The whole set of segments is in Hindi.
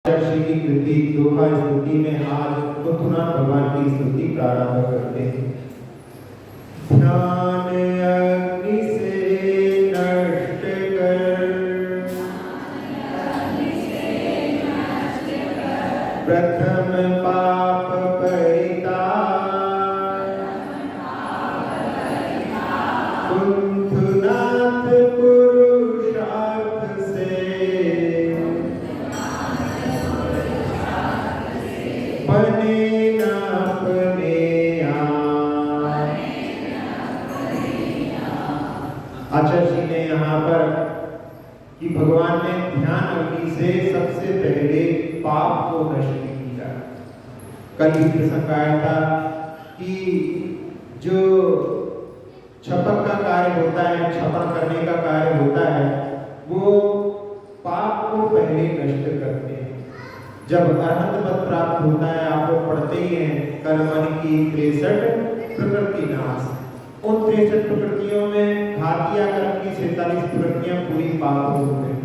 श्री की कृति दोहा स्तुति में आज कुंथनाथ भगवान की स्तुति प्रारंभ करते हैं। ध्यान अग्नि से नष्ट कर, प्रथम पाप परिताप, कुंथनाथ पुरुषार्थ से बने न अपने आप। आचार्य जी ने यहाँ पर कि भगवान ने ध्यान अग्नि से सबसे पहले पाप को नष्ट किया। कल ही प्रसंग आया था कि जो छपक का कार्य होता है, छपन करने का कार्य होता है, वो पाप को पहले नष्ट करते हैं। जब अरहत पद प्राप्त होता है, आप लोग पढ़ते ही हैं, कर्मण की 63 प्रकृति नाश। उन 63 प्रकृतियों में घातिया कर्म की 47 प्रकृतियां पूरी पाप रूप हैं,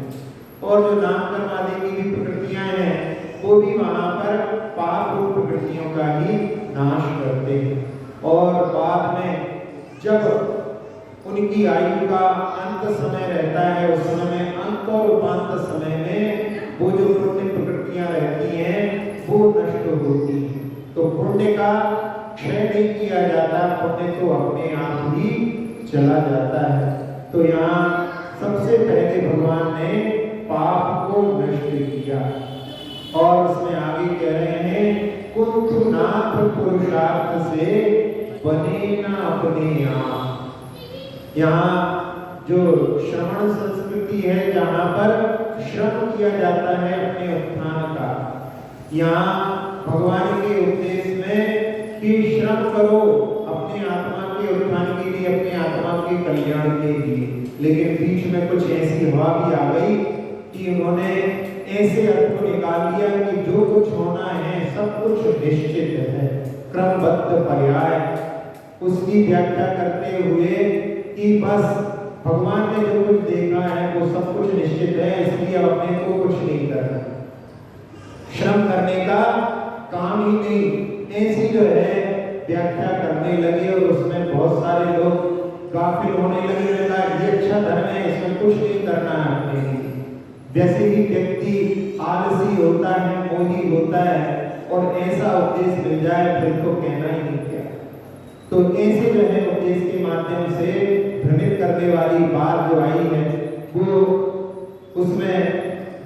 और जो नाम कर्म आदि की भी प्रकृतियां हैं, वो भी वहां पर पाप रूप प्रकृतियों का ही नाश करते हैं। और बाद में जब उनकी आयु का अंत समय रहता है, उस समय में अंत और उपांत समय में वो जो पुण्य प्रकृतियां रहती हैं वो नष्ट होती हैं। तो पुण्य का क्षय नहीं किया जाता, पुण्य तो अपने आप ही चला जाता है। तो यहाँ सबसे पहले भगवान ने पाप को नष्ट किया, और उसमें आगे कह रहे हैं कुंथनाथ पुरुषार्थ से बने न अपने आप। यहाँ जो श्रवण संस्कृति है, जहाँ पर श्रम किया जाता है अपने उत्थान का, यहाँ भगवान के उपदेश में कि श्रम करो अपने आत्मा के उत्थान के लिए, अपने आत्मा के कल्याण के लिए। लेकिन बीच में कुछ ऐसी हवा भी आ गई कि उन्होंने ऐसे अर्थ को निकाल दिया कि जो कुछ होना है सब कुछ निश्चित है, क्रमबद्ध पर्याय, उसकी व्याख्या करते हुए कि बस भगवान ने जो कुछ देखा है वो सब कुछ निश्चित है, इसलिए अपने को कुछ नहीं करना, श्रम करने का काम ही नहीं, ऐसी जो है व्याख्या करने लगे। और उसमें बहुत सारे लोग गाफिल होने लगे, ये अच्छा धर्म है, इसमें कुछ नहीं करना है अपने लिए। वैसे ही व्यक्ति आलसी होता है, मोही होता है, और ऐसा उपदेश मिल जाए फिर तो कहना ही नहीं क्या। तो ऐसे जो है उपदेश के माध्यम से भ्रमित करने वाली बात जो आई है, वो उसमें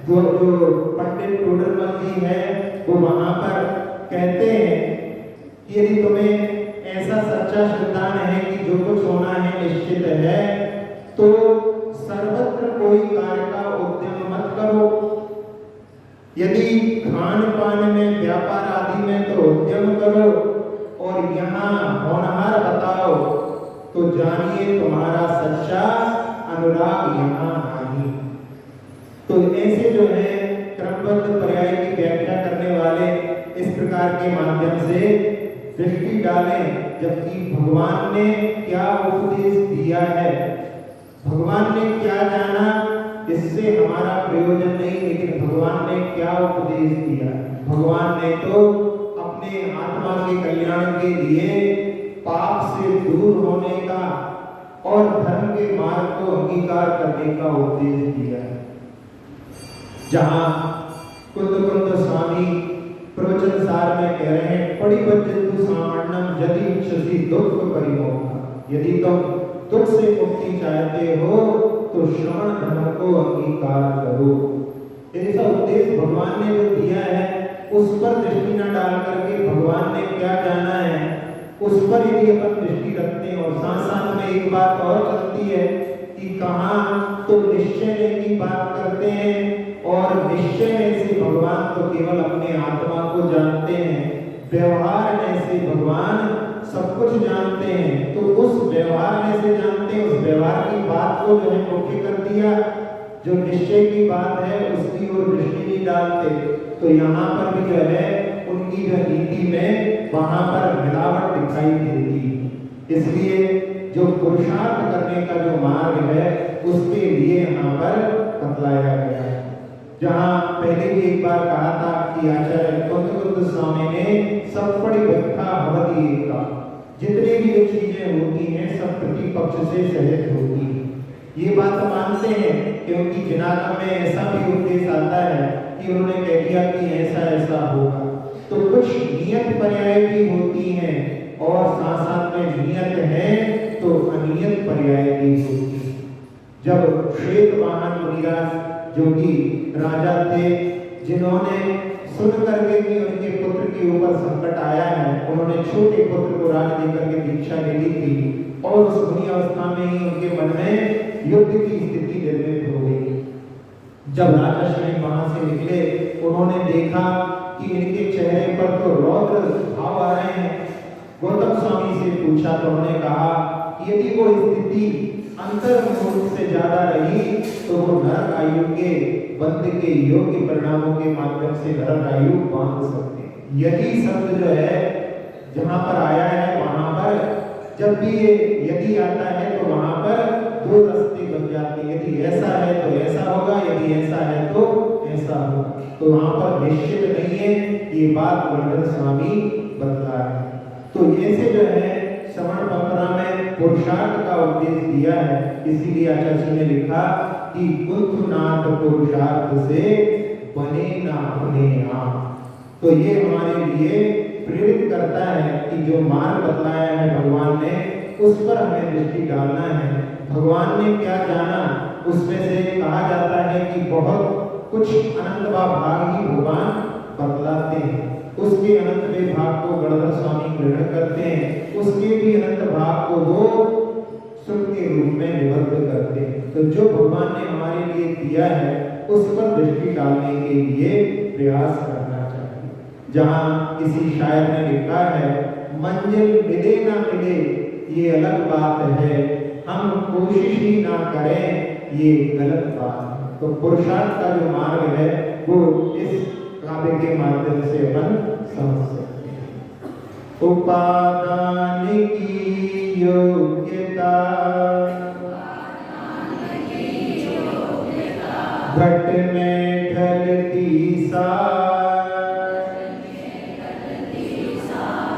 जो पंडित टोडरमल जी है वो वहां पर कहते हैं कि यदि तुम्हें ऐसा सच्चा सिद्धांत है कि जो कुछ होना है निश्चित है, तो सर्वत्र कोई कार्य का उद्यम मत करो। यदि खान पान में, व्यापार आदि में तो उद्यम करो, और यहाँ होनहार बताओ, तो जानिए तुम्हारा सच्चा अनुराग यहाँ नहीं। तो ऐसे जो है क्रमबद्ध पर्याय की व्याख्या करने वाले इस प्रकार के माध्यम से दृष्टि डालें, जबकि भगवान ने क्या उपदेश दिया है, भगवान ने क्या जाना, इससे हमारा प्रयोजन नहीं, लेकिन भगवान ने क्या उपदेश दिया। भगवान ने तो अपने आत्मा के कल्याण के लिए पाप से दूर होने का और धर्म के मार्ग को अंगीकार करने का उपदेश दिया है। जहां कुंद स्वामी प्रवचन सार में कह रहे हैं, पड़िबद्धतु सामण्यम यदि इच्छसि दुख परिमोक्ष। यदि तुम दुख से मुक्ति चाहते हो तो श्रवण धर्म को अंगीकार करो। ऐसा उपदेश भगवान ने जो दिया है उस पर दृष्टि न डाल करके भगवान ने क्या जाना है उस पर यदि अपन दृष्टि रखते हैं। और साथ साथ में एक बात और चलती है कि कहाँ तो निश्चय की बात करते हैं, और निश्चय में से भगवान तो केवल अपने आत्मा को जानते हैं, व्यवहार में से भगवान सब कुछ जानते हैं। तो उस व्यवहार में से जानते हैं, उस व्यवहार की बात को जो है मुख्य कर दिया, जो निश्चय की बात है उसकी ओर दृष्टि नहीं डालते। तो यहाँ पर भी जो है उनकी जो नीति में वहां पर मिलावट दिखाई देती है। इसलिए जो पुरुषार्थ करने का जो मार्ग है उसके लिए यहाँ पर बतलाया गया है। जहाँ पहले भी एक बार कहा था कि आचार्य कुंद स्वामी ने सपड़ी व्याख्या हवदी का जितने भी जो चीजें होती हैं सब प्रतिपक्ष से सहित होती है। ये बात मानते हैं क्योंकि जनाब में ऐसा भी उपदेश आता है कि उन्होंने कह दिया कि ऐसा ऐसा होगा, तो कुछ नियत पर्याय भी होती हैं और साथ साथ में नियत है तो अनियत पर्याय भी होती है। जब श्वेतवाहन मुनिराज जो कि राजा थे, जिन्होंने सुन करके कि उनके पुत्र के ऊपर संकट आया है, उन्होंने छोटे पुत्र को राज देकर के दीक्षा ले ली थी और उस बुरी अवस्था में ही उनके मन में युद्ध की स्थिति निर्मित हो गई। जब राजा श्री वहां से निकले, उन्होंने देखा कि इनके चेहरे पर तो रौद्र भाव आ रहे हैं। गौतम स्वामी से पूछा तो उन्होंने कहा कि यदि वो स्थिति अंतर्मुख से ज्यादा रही तो वो नरक आयु के बंद के योग्य परिणामों के माध्यम से नरक आयु बांध सकते हैं। यदि शब्द जो है जहां पर आया है वहां पर जब भी ये यदि आता है तो वहां पर दो रास्ते बन जाते हैं। यदि ऐसा है तो ऐसा होगा, यदि ऐसा है तो ऐसा होगा। तो वहां पर निश्चित नहीं है, ये बात गौतम स्वामी बतला है। तो ऐसे जो है श्रवण परंपरा में पुरुषार्थ का उपदेश दिया है। इसीलिए आचार्य जी ने लिखा कि कुंथनाथ पुरुषार्थ से बने ना बने आप। तो ये हमारे लिए प्रेरित करता है कि जो मार्ग बतलाया है भगवान ने, उस पर हमें दृष्टि डालना है। भगवान ने क्या जाना, उसमें से कहा जाता है कि बहुत कुछ अनंत भाग ही भगवान बतलाते हैं। उसके अनंत में भाग को गणधर स्वामी ग्रहण करते हैं, उसके भी अनंत भाग को वो सुख के रूप में निबद्ध करते हैं। तो जो भगवान ने हमारे लिए दिया है उस पर दृष्टि डालने के लिए प्रयास करना चाहिए। जहाँ किसी शायर ने लिखा है, मंजिल मिले ना मिले ये अलग बात है, हम कोशिश ही ना करें ये गलत बात है। तो पुरुषार्थ का जो मार्ग है वो इस काव्य के माध्यम से अपन समझ सकते हैं। उपादान की योग्यता घट में ढलती सार,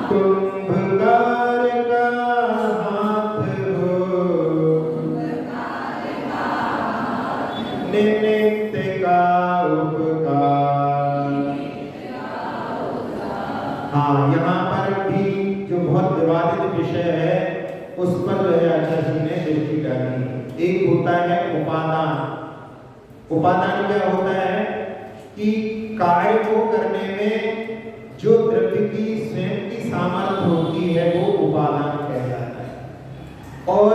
कुंभकार का हाथ हो निमित्त का उपकार। हाँ, यहाँ पर भी जो बहुत विवादित विषय है उस पर जो है आचार्य जी ने दृष्टि डाली है। एक होता है उपादान। उपादान क्या होता है कि कार्य को करने में जो द्रव्य की स्वयं की सामर्थ्य होती है वो उपादान कहलाता है। और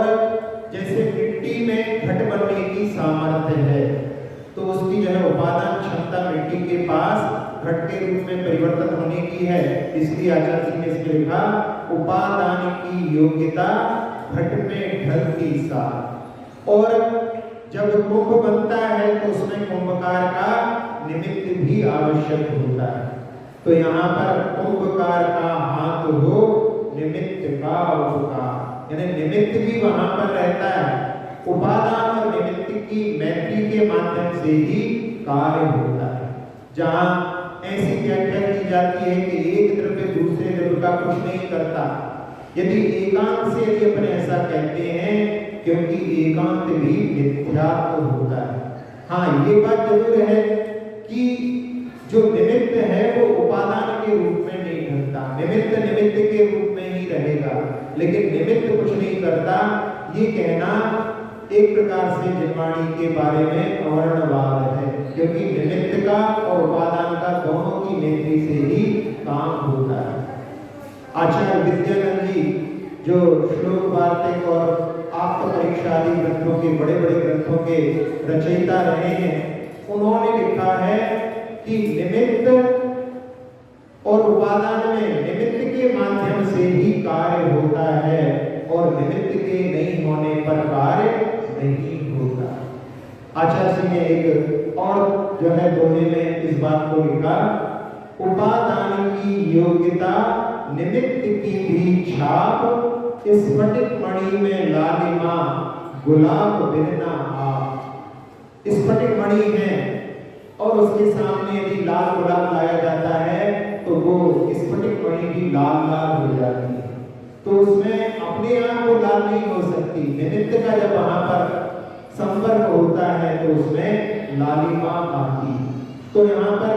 जैसे मिट्टी में घट बनने की सामर्थ्य है तो उसकी जो है उपादान क्षमता मिट्टी के पास घट के रूप में परिवर्तन होने की है। इसलिए आचार्य जी ने इसमें लिखा, उपादान की योग्यता घट में ढलती सार। और जब कुंभ बनता है तो उसमें कुंभकार का निमित्त भी आवश्यक होता है। तो यहाँ पर कुंभकार का हाथ हो निमित्त का उपकार, यानी निमित्त भी वहां पर रहता है। उपादान और निमित्त की मैत्री के माध्यम से ही कार्य होता है। जहाँ ऐसी व्याख्या की जाती है कि एक द्रव्य दूसरे द्रव्य का कुछ नहीं करता। यदि एकांत से यदि अपन ऐसा कहते हैं, क्योंकि एकांत भी मिथ्यात्व होता है। हाँ, ये बात जरूर है कि जो निमित्त है वो उपादान के रूप में नहीं ढलता, निमित्त निमित्त के रूप में ही रहेगा, लेकिन निमित्त कुछ नहीं करता। ये कहना एक प्रकार से जिनवाणी के बारे में अवर्णवाद है, क्योंकि निमित्त का और उपादान का दोनों की मैत्री से ही काम होता है। आचार्य विद्यानंद जी जो श्लोक वार्तिक और आप्त परीक्षा आदि ग्रंथों के बड़े बड़े ग्रंथों के रचयिता रहे हैं, उन्होंने लिखा है कि निमित्त और उपादान में निमित्त के माध्यम से ही कार्य होता है और निमित्त के नहीं होने पर कार्य नहीं होता। आचार्य जी ने एक और जो है दोहे में इस बात को लिखा, उपादान की योग्यता निमित्त की भी छाप, स्फटिक मणि में लालिमा गुलाब बिनना आप। स्फटिक मणि है और उसके सामने यदि लाल गुलाब लाया जाता है तो वो स्फटिक मणि भी लाल लाल हो जाती है। तो उसमें अपने आप वो लाल नहीं हो सकती, निमित्त का जब वहां पर संपर्क होता है तो उसमें लालिमा आती है। तो यहाँ पर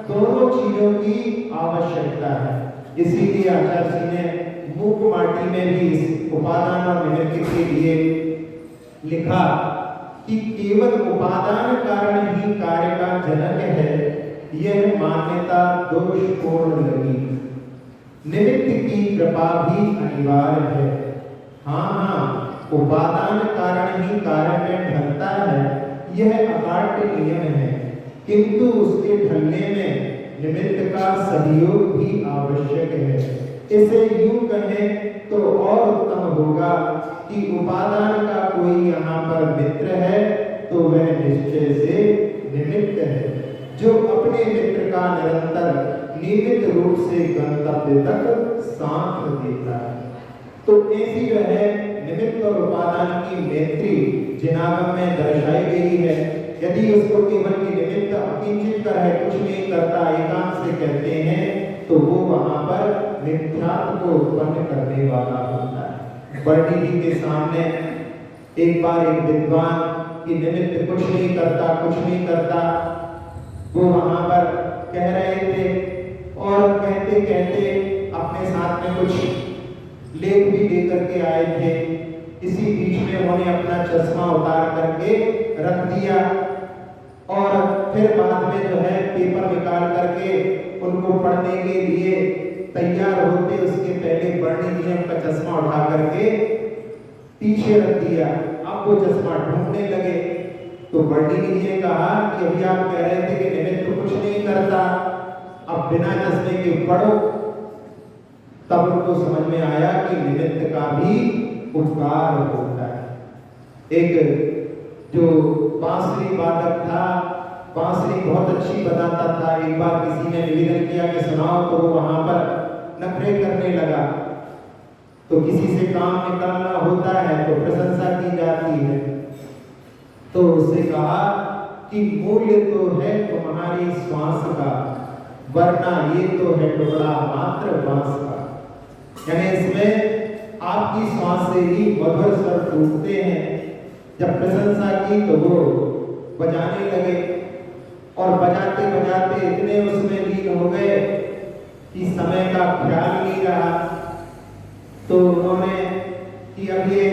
दोनों चीजों की आवश्यकता है। इसीलिए आचार्य जी ने मूक माटी में भी इस उपादान और निमित्त के लिए लिखा कि केवल उपादान कारण ही कार्य का जनक है, यह मान्यता दोषपूर्ण लगी। निमित्त की कृपा भी अनिवार्य है। हाँ, उपादान कारण ही कार्य में ढलता है, यह अकाट्य नियम है, किंतु उसके ढलने में निमित्त का सहयोग भी आवश्यक है। इसे यूं कहें तो और उत्तम होगा कि उपादान का कोई यहाँ पर मित्र है तो वह निश्चय से निमित्त है, जो अपने मित्र का निरंतर नियमित रूप से गंतव्य तक साथ देता है। तो ऐसी जो है निमित्त और उपादान की मैत्री जिनागम में दर्शाई गई है। यदि उसको केवल की निमित्त अकिंचित कर है, कुछ नहीं करता, एकांत से कहते हैं, तो वो वहां पर मिथ्यात्व को उत्पन्न करने वाला होता है। बर्डी जी के सामने एक बार एक विद्वान की निमित्त कुछ नहीं करता, वो वहां पर कह रहे थे और कहते कहते अपने साथ में कुछ लेख भी लेकर के आए थे। इसी बीच में उन्होंने अपना चश्मा उतार करके रख दिया और फिर बाद में जो है पेपर निकाल करके उनको पढ़ने के लिए तैयार होते उसके पहले बर्नी जी ने उनका चश्मा उठा करके पीछे रख दिया। अब वो चश्मा ढूंढने लगे तो बर्नी जी ने कहा कि अभी आप कह रहे थे कि निमित्त तो कुछ नहीं करता, अब बिना चश्मे के पढ़ो। तब उनको समझ में आया कि निमित्त का भी उपकार होता है। एक जो बांसुरी वादक था, बांसुरी बहुत अच्छी बताता था, एक बार किसी ने निवेदन किया कि सुनाओ, तो वो वहां पर नखरे करने लगा। तो किसी से काम निकालना होता है तो प्रशंसा की जाती है, तो उससे कहा कि मूल्य तो है तुम्हारी श्वास का, वरना ये तो है टुकड़ा मात्र बांस का। यानी इसमें आपकी श्वास से ही मधुर स्वर टूटते हैं। जब प्रशंसा की तो वो बजाने लगे और बजाते बजाते इतने उसमें लीन हो गए कि समय का ख्याल नहीं रहा। तो उन्होंने कि अब ये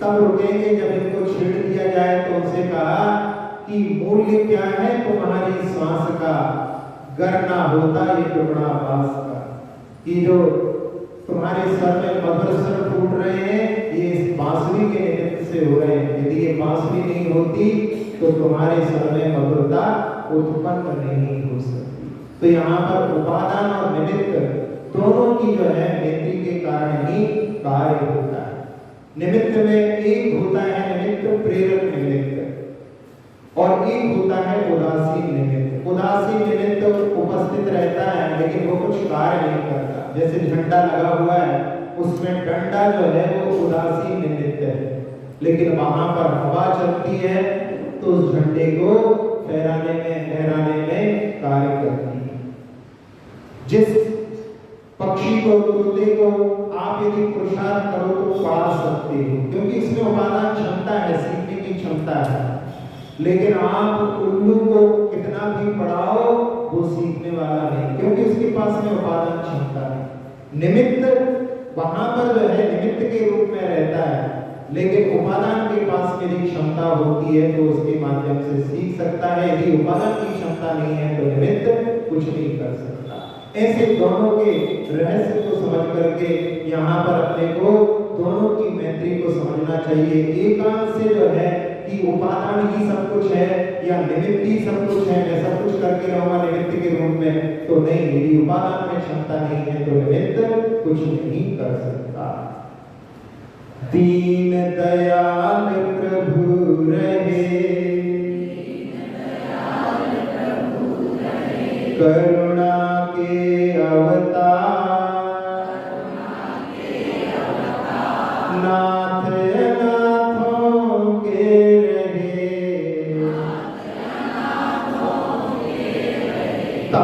तब रुकेंगे जब इनको छेड़ दिया जाए, तो उनसे कहा कि मूल्य क्या है तुम्हारी श्वास का, गर ना होता ये टुकड़ा बांस का। कि जो तुम्हारे स्वर में मधुर स्वर टूट रहे हैं, ये इस बांसुरी के निमित्त से हो रहे हैं। यदि ये बांसुरी नहीं होती तो तुम्हारे स्वर में मधुरता उत्पन्न नहीं हो सकती। तो यहाँ पर उपादान और निमित्त दोनों की जो है मैत्री के कारण ही कार्य होता है। निमित्त में एक होता है निमित्त प्रेरक निमित्त और एक होता है उदासीन निमित्त। उदासीन निमित्त उपस्थित रहता है लेकिन वो कुछ कार्य नहीं करता। जैसे झंडा लगा हुआ है, उसमें डंडा जो है वो उदासीन निमित्त है, लेकिन वहां पर हवा चलती है तो उस झंडे को फहराने में कार्य करती है। जिस पक्षी को, तोते को आप यदि पुरुषार्थ करो तो पाल सकते हो, क्योंकि इसमें उपादान क्षमता है, सीखने की क्षमता है। लेकिन आप उल्लू को कितना भी पढ़ाओ वो सीखने वाला नहीं, क्योंकि उसके पास में उपादान क्षमता है। निमित्त वहां पर जो है निमित्त के रूप में रहता है, लेकिन उपादान के पास में यदि क्षमता होती है तो उसके माध्यम से सीख सकता है। यदि उपादान की क्षमता नहीं है तो निमित्त कुछ नहीं कर सकता। ऐसे दोनों के रहस्य को समझ करके यहाँ पर अपने को दोनों की मैत्री को समझना चाहिए। एकांत से जो है कि उपादान ही सब कुछ है या निमित्त ही सब कुछ है, मैं सब कुछ करके रहूंगा निमित्त के रूप में, तो नहीं। यदि उपादान में क्षमता नहीं है तो निमित्त कुछ नहीं कर सकता। दीन दयाल प्रभु रहे, करुणा के अवतार, नाथ नाथों के रहे,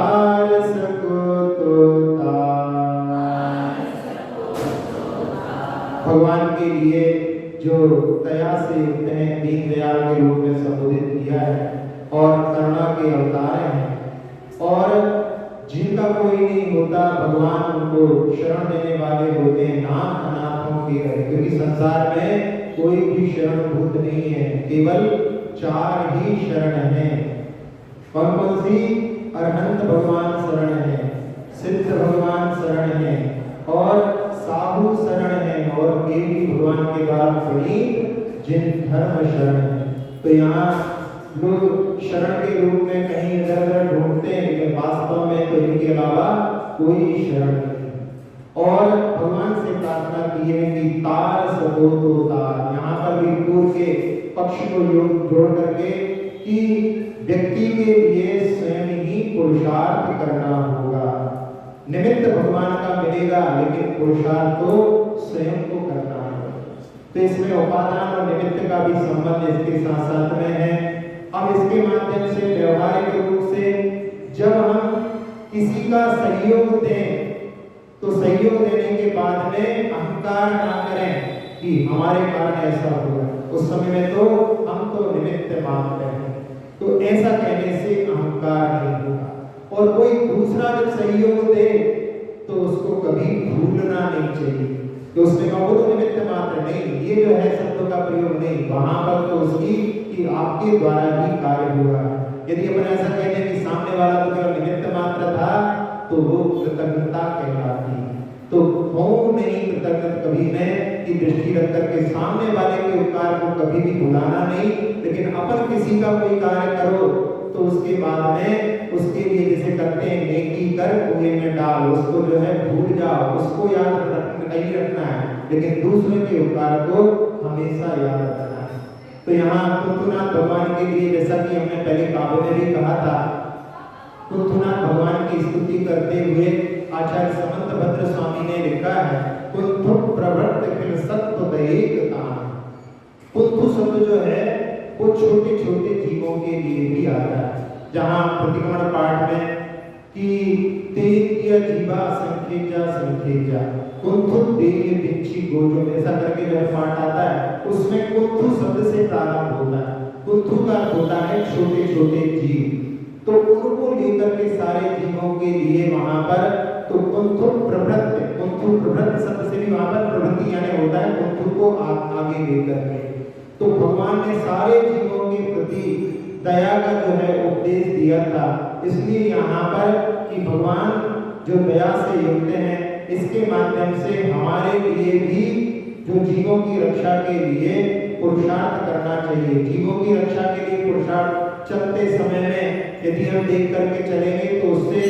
तार सको तो तार। भगवान के लिए जो दया से युक्त हैं, दीनदयाल के रूप में संबोधित किया है और करुणा के अवतार हैं, और जिनका कोई नहीं होता भगवान उनको शरण देने वाले होते हैं, नाथ अनाथों के है। क्योंकि संसार में कोई भी शरण भूत नहीं है, केवल 4 ही शरण हैं। कौन कौन सी? अरहंत भगवान शरण है, सिद्ध भगवान शरण है, और साधु शरण है, और देवी भगवान के द्वारा प्रणीत जिन धर्म शरण है। तो यहाँ लोग शरण के रूप में कहीं इधर उधर ढूंढते हैं, लेकिन वास्तव में तो इनके अलावा कोई शरण नहीं। और भगवान से प्रार्थना की है कि तार सको तो तार। यहाँ पर भी पूर्व के पक्ष को जोड़ करके कि व्यक्ति के लिए स्वयं ही पुरुषार्थ करना होगा। निमित्त भगवान का मिलेगा, लेकिन पुरुषार्थ तो स्वयं को करना है। तो इसमें उपादान और निमित्त का भी संबंध इसके साथ साथ में है। अब इसके माध्यम से व्यवहारिक रूप से जब हम किसी का सहयोग दें, तो सहयोग देने के बाद में अहंकार ना करें कि हमारे कारण ऐसा हुआ। उस समय में तो हम तो निमित्त मात्र हैं, तो ऐसा कहने से अहंकार नहीं होगा। और कोई दूसरा जब सहयोग दे तो उसको कभी भूलना नहीं चाहिए कि उसने कहा वो तो निमित्त मात्र, नहीं, ये जो है शब्दों का प्रयोग नहीं, वहां पर तो उसकी कि आपके द्वारा ही कार्य हुआ। यदि अपन ऐसा कहते हैं कि सामने वाला तो केवल निमित्त मात्र था, तो वो कृतज्ञता कहलाती है। तो हो नहीं कृतज्ञ कभी मैं की दृष्टि रख करके सामने वाले के उपकार को कभी भी भुलाना नहीं। लेकिन अपन किसी का कोई कार्य करो तो उसके बाद में उसके लिए जैसे करते हैं, नेकी कर कुएं में डाल, उसको जो है भूल जाओ, उसको याद नहीं रखना है, लेकिन दूसरे के उपकार को हमेशा याद रखना है। तो यहाँ कुंथुनाथ भगवान के लिए, जैसा कि हमने पहले काव्य में भी कहा था, कुंथुनाथ भगवान की स्तुति करते हुए आचार्य समंतभद्र स्वामी ने लिखा है, कुंथु प्रवृत्त खिल सत्व दयेकता। कुंथु शब्द जो है वो छोटे छोटे जीवों के लिए भी आता है। जहाँ प्रतिक्रमण पाठ में कि तेज जीवा संखेजा संखेजा कुंथु देय बिच्छी गोजो, ऐसा करके जो पाठ आता है, उसमें कुंथु शब्द से प्रारंभ होता है। कुंथु का होता है छोटे छोटे जीव, तो उनको लेकर के सारे जीवों के लिए वहां पर तो कुंथु प्रवृत्त, कुंथु प्रवृत्त शब्द से भी वहां पर प्रवृत्ति यानी होता है कुंथु को आगे लेकर के। तो भगवान ने सारे जीवों के प्रति दया का जो है उपदेश दिया था। इसलिए यहाँ पर कि भगवान जो दया से युक्त हैं, इसके माध्यम से हमारे लिए भी जो जीवों की रक्षा के लिए पुरुषार्थ करना चाहिए। जीवों की रक्षा के लिए पुरुषार्थ चलते समय में यदि हम देख करके चलेंगे तो उससे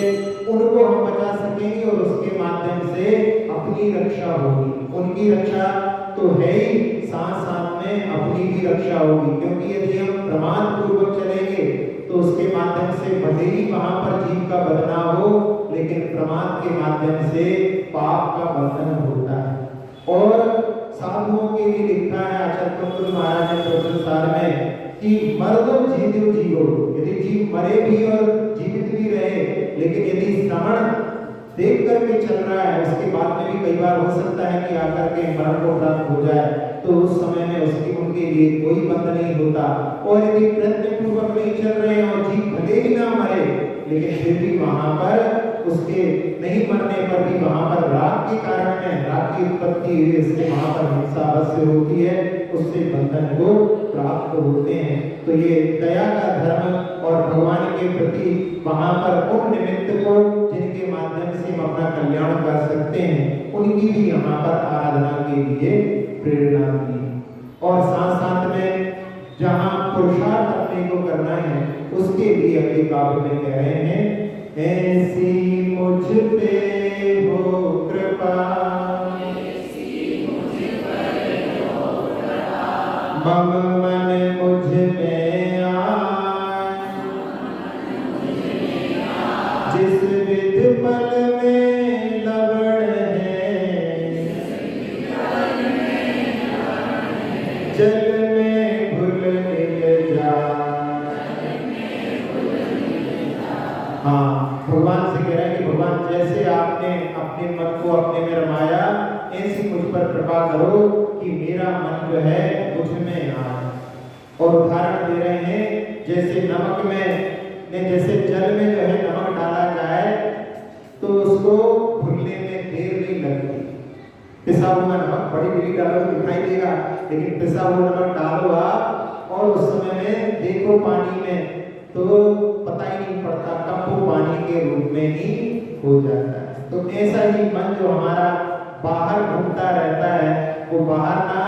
उनको हम बचा सकेंगे और उसके माध्यम से अपनी रक्षा होगी। उनकी रक्षा तो है ही, साथ साथ में अपनी भी रक्षा होगी। क्योंकि यदि हम प्रमाद पूर्वक चलेंगे तो उसके माध्यम से भले ही वहां पर जीव का बदना हो, लेकिन प्रमाद के माध्यम से पाप का बंधन होता है। और साधुओं के लिए लिखा है आचार्य कुंतल महाराज ने प्रसंसार में कि मर्दो जीवित जीवो, यदि जीव मरे भी और जीवित भी रहे, लेकिन यदि श्रवण देख करके चल रहा है, उसके बाद में भी कई बार हो सकता है कि आकर के मरण को प्राप्त हो जाए, तो उस समय में उसकी उनके लिए कोई बंध नहीं होता। और यदि प्रयत्न पूर्वक नहीं चल रहे हैं और जीव भले ही ना मरे, लेकिन फिर भी वहां पर उसके नहीं मरने पर भी वहां पर राग के कारण में राग की उत्पत्ति हुई, इससे वहां पर हिंसा अवश्य होती है, उससे बंधन को प्राप्त होते हैं। तो ये दया का धर्म और भगवान के प्रति वहां पर उन निमित्त को जिनके माध्यम से हम अपना कल्याण कर सकते हैं, उनकी भी यहाँ पर आराधना के लिए प्रेरणा दी। और साथ साथ में जहाँ पुरुषार्थ अपने को करना है, उसके लिए अपने काव्य में कह रहे हैं, ऐसी मुझ पे हो कृपा, मम मन मुझ में आए, जिस विध पल में लवण है, जल में घुल मिल जाए। हाँ, भगवान भगवान से कह रहे हैं कि भगवान जैसे आपने अपने मन को अपने में रमाया, ऐसी मुझ पर कृपा करो कि मेरा मन जो है मुझ में आए। और उदाहरण दे रहे हैं, जैसे नमक में जैसे जल में जो है नमक डाला जाए तो उसको घुलने में देर नहीं लगती। पिसा हुआ नमक बड़ी बड़ी डालो तो दिखाई देगा, लेकिन पिसा हुआ नमक डालो आप और उस समय में देखो पानी में तो पता ही नहीं पड़ता, कब वो पानी के रूप में ही हो जाता है। तो ऐसा ही मन जो हमारा बाहर घूमता रहता है, वो बाहर ना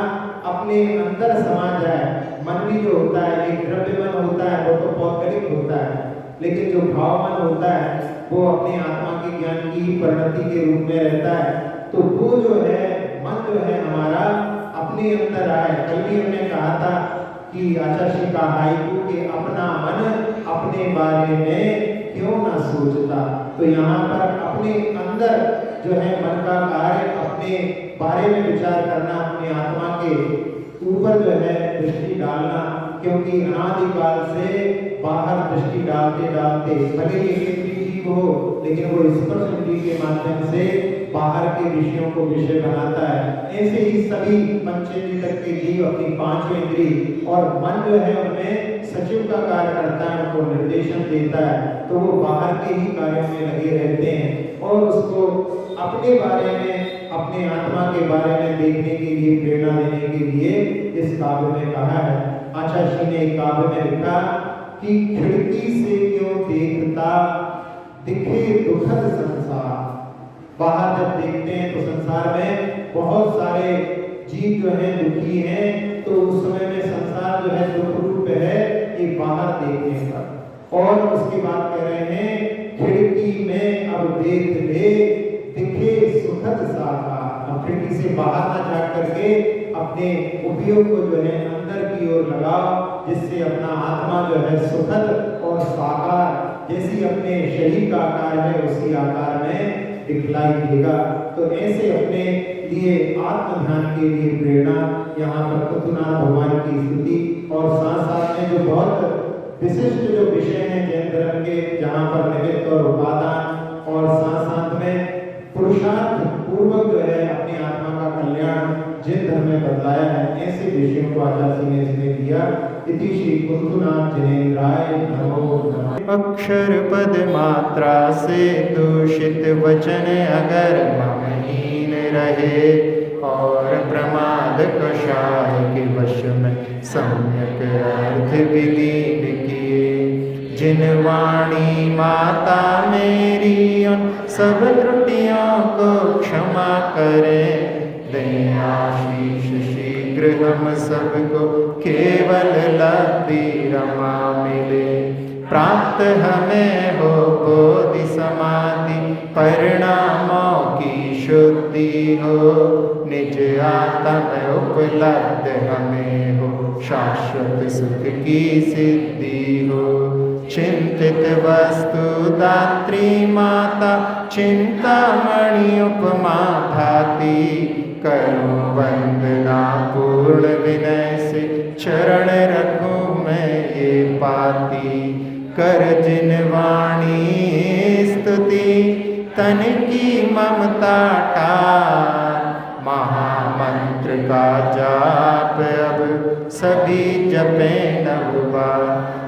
अपने अंदर समा जाए। मन भी जो होता है, एक द्रव्य मन होता है, वो तो पौद्गलिक होता है, लेकिन जो भाव मन होता है वो अपने आत्मा के ज्ञान की परिणति के रूप में रहता है। तो वो जो है मन जो है हमारा अपने अंदर आए। कल भी हमने कहा था कि आचार्य श्री का हाइकू के अपना मन अपने बारे में क्यों ना सोचता। तो यहाँ पर अपने अंदर जो है मन का कार्य, अपने बारे में विचार करना, अपने आत्मा के ऊपर जो है दृष्टि डालना, क्योंकि अनादिकाल से बाहर दृष्टि डालते डालते भले ही एक जीव हो, लेकिन वो स्पर्श इंद्रिय के माध्यम से बाहर के विषयों को विषय बनाता है। ऐसे ही सभी पंचेंद्रिय तक के जीव अपनी पांचों इंद्रिय और मन जो है उनमें सचिव का कार्य करता है, उनको निर्देशन देता है, तो वो बाहर के ही कार्यों में लगे रहते हैं और उसको अपने बारे में, अपने आत्मा के बारे में देखने के लिए, प्रेरणा देने के लिए इस काव्य में कहा है। आचार्य जी ने एक काव्य में लिखा कि खिड़की से क्यों देखता दिखे दुखद संसार। बाहर जब देखते हैं तो संसार में बहुत सारे जीव जो हैं दुखी हैं, तो उस समय में संसार जो है दुख रूप है ये बाहर देखने पर। और उसके बाद कह रहे हैं खिड़की में अब देख ले दिखे सुखद साकार। अब खिड़की से बाहर ना जा करके अपने उपयोग को जो है अंदर की ओर लगाओ, जिससे अपना आत्मा जो है सुखद और साकार जैसी अपने शरीर का आकार है उसी आकार में दिखलाई देगा। तो ऐसे अपने लिए आत्म ध्यान के लिए प्रेरणा यहाँ पर पृथ्वीनाथ भगवान की स्तुति और साथ साथ में जो बहुत विशिष्ट जो विषय हैं जैन धर्म के, जहाँ पर निमित्त और उपादान और साथ साथ में पुरुषार्थ पूर्वक जो है अपनी आत्मा का कल्याण जिन धर्म में बतलाया है, ऐसे विषयों को आचार्य जी ने इसमें दिया। इति श्री कुंतुनाथ जिनेन्द्राय नमो नमः। अक्षर पद मात्रा से दूषित वचन अगर ममहीन रहे और प्रमाद कषाय के वश में सम्यक अर्थ विलीन किए। जिन वाणी माता मेरी उन सब त्रुटियों को क्षमा करें, दें आशीष शीघ्र हम सबको केवल लब्धि रमा मिले। प्राप्त हमें हो बोधि समाधि परिणामों की शुद्धि हो, निज आत्म उपलब्ध हमें हो शाश्वत सुख की सिद्धि हो। चिंतित वस्तु दात्री माता चिंतामणि उपमा भाती, करूं वंदना पूर्ण विनय से चरण रखूं मैं ये पाती। कर जिन वाणी स्तुति तन की ममता टार, महामंत्र का जाप अब सभी जपे नव बार।